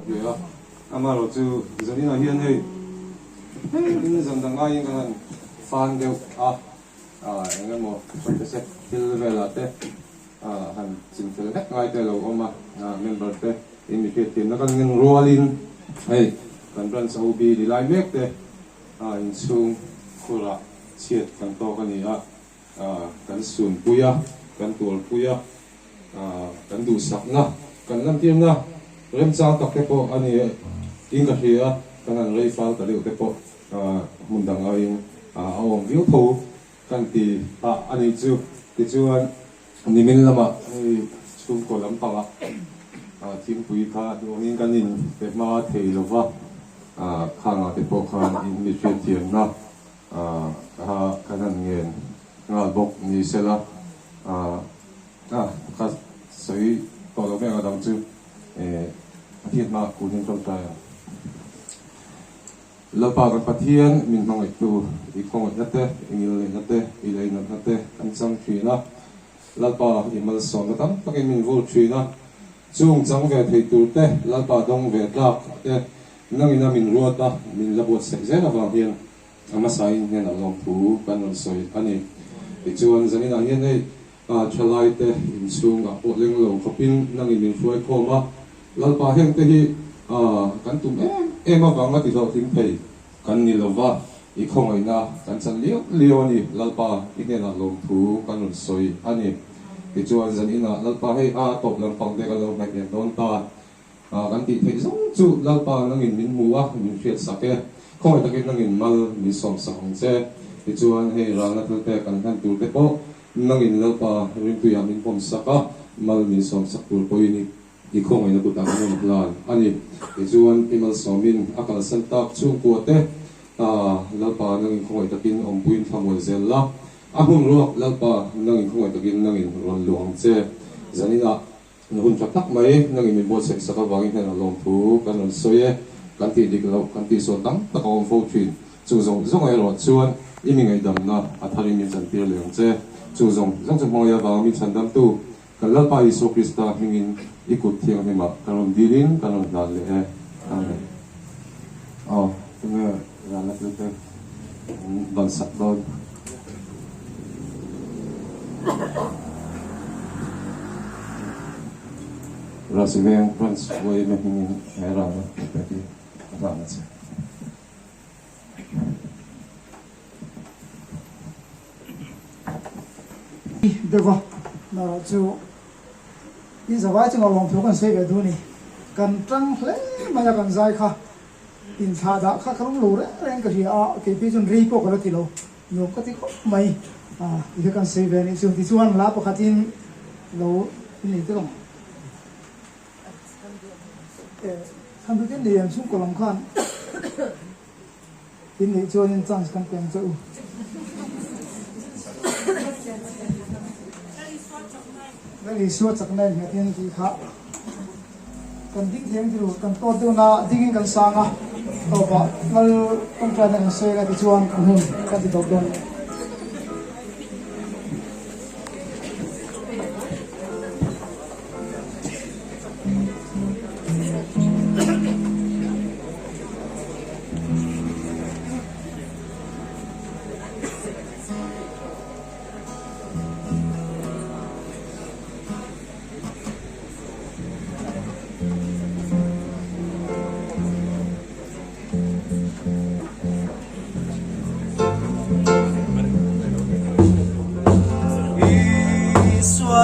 ya amaro chu zanina hian hei in zam danga in kan fan deu engam mo se til vela te han chim tel nek ngai te lo oma member te indicate tin na kan ngin rolin hei kan ran so bi di lai mek te in chung khura chiat kan to kan ni kan sun puya kan tol puya kan du sak na kan lam tim na rem chang tak te po ani in ka hria kan an rei fal ta leu te po mun dang a in awm view tho kan ti ani chu ti chuan ni min lama chung ko lam panga thing pui kha dongin kan in pe ma thei lova khanga te po khan in mi chen tian na kan an ngen nga bok ni sela ka soi to lo me adam chu hiet ma ku hin tong ta la pa ka pathian min hong ai tu I khong na te ingil na te ilai na te an chang thri na la pa I mal som tam takin min vol thri na chung chang ve thei tur te la pa dong ve tlak te nang ina min ruata min la bot se zena wa hian ama sai ne na long thu kan on soi ani ti chuan zanina hian nei thalai te in chung a po leng lo khopin nang in min fuai khoma lalpa heng te hi kan tum ema wanga ti lo thing phei kan ni lova I khong ai na kan chan leo ni lalpa ine na long thu kan on soi ani ti chuan zanina lalpa hei top lang pang de ka lo mai ne don ta kan ti thei zong chu lalpa nang in min muwa min fiat sake khong ai takin nang in mal mi som sang che ti chuan hei ral na thul te kan han tur te po nang in lalpa rin tu ya min pom saka mal mi som sak tur ko ini I khong ai na ku ta kan lan ani ti chuan imal somin akal san tak chung ko te lalpa nang in khong ai takin om puin thamol zel la ahum ruak lalpa nang in khong ai takin nang in ron luang che zanina hun tak mai nang in mi bo sek saka wangin na long thu kan on soye kan ti dik lo kan ti so tang ta ko fo thin chu zong ai ro chuan imi ngai dam na athari mi chan tir leong che chu zong mo ya ba mi chan dam tu kan lalpa Isu Krista hingin ikut thiang hi ma karon dilin karon dal le amen tunga rala te ban sak don Rasiveng Prince way making era peti adamse deva na chu in zawai chung long phu kan se ve du ni kan tang hle ma ya kan zai kha in tha da kha kham lo re reng ka ria ke pi chun ri po ka ti lo yo ka ti ko mai ide kan se ve ni chu ti chuan la po khatin lo ni te long han du tin lian chung ko lam khan in ni chuan in chang kan peng chu Very short saknai hian ki kha kan dik theng ti ru kan to tu na dingin kan sanga to ba ngal kan tra na se ga ti chuan kan hun kan ti dok don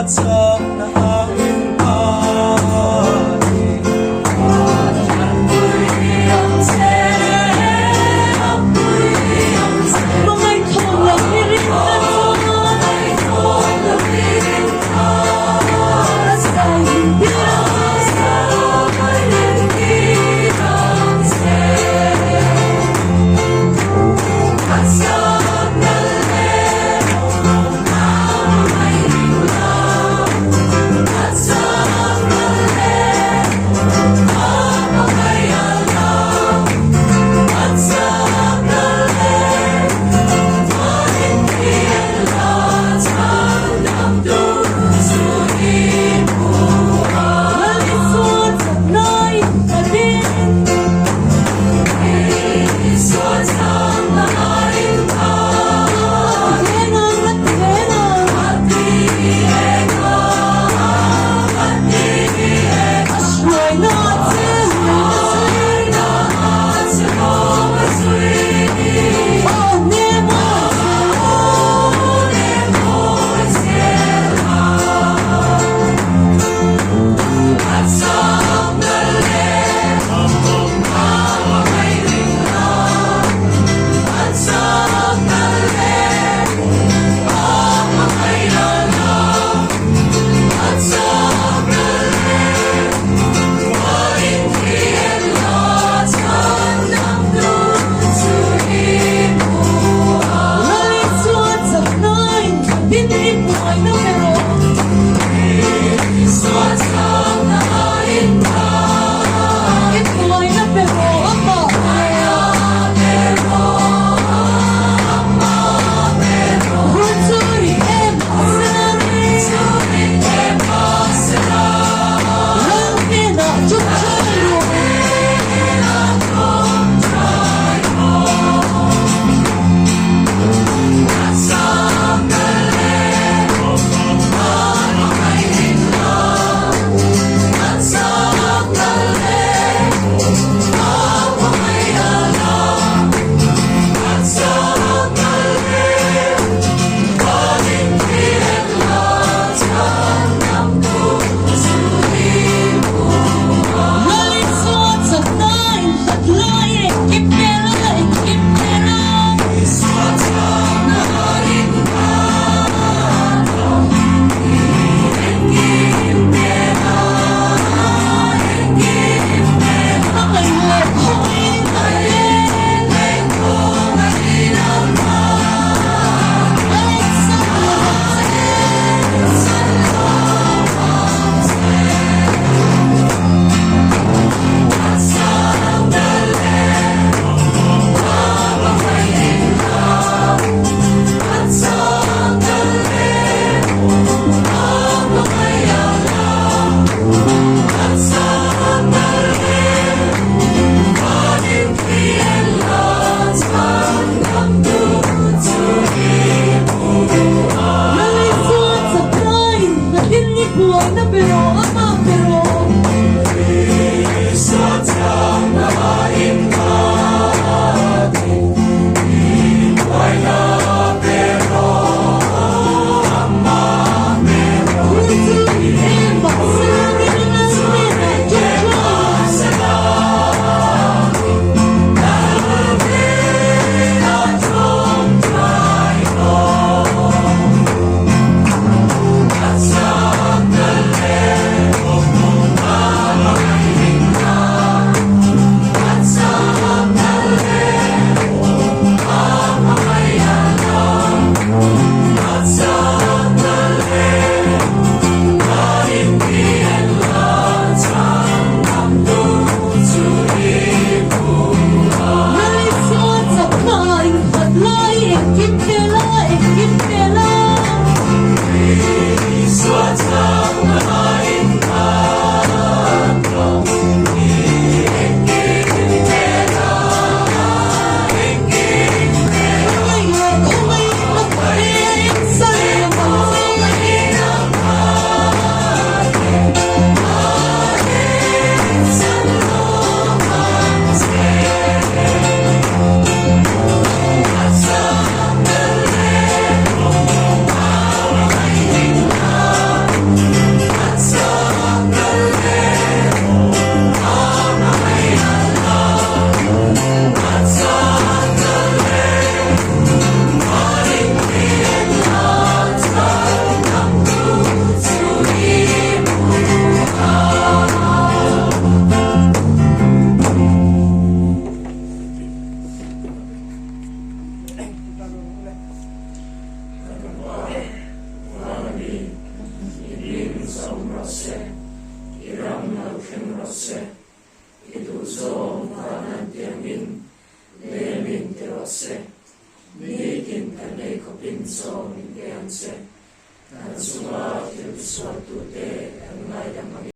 What's up?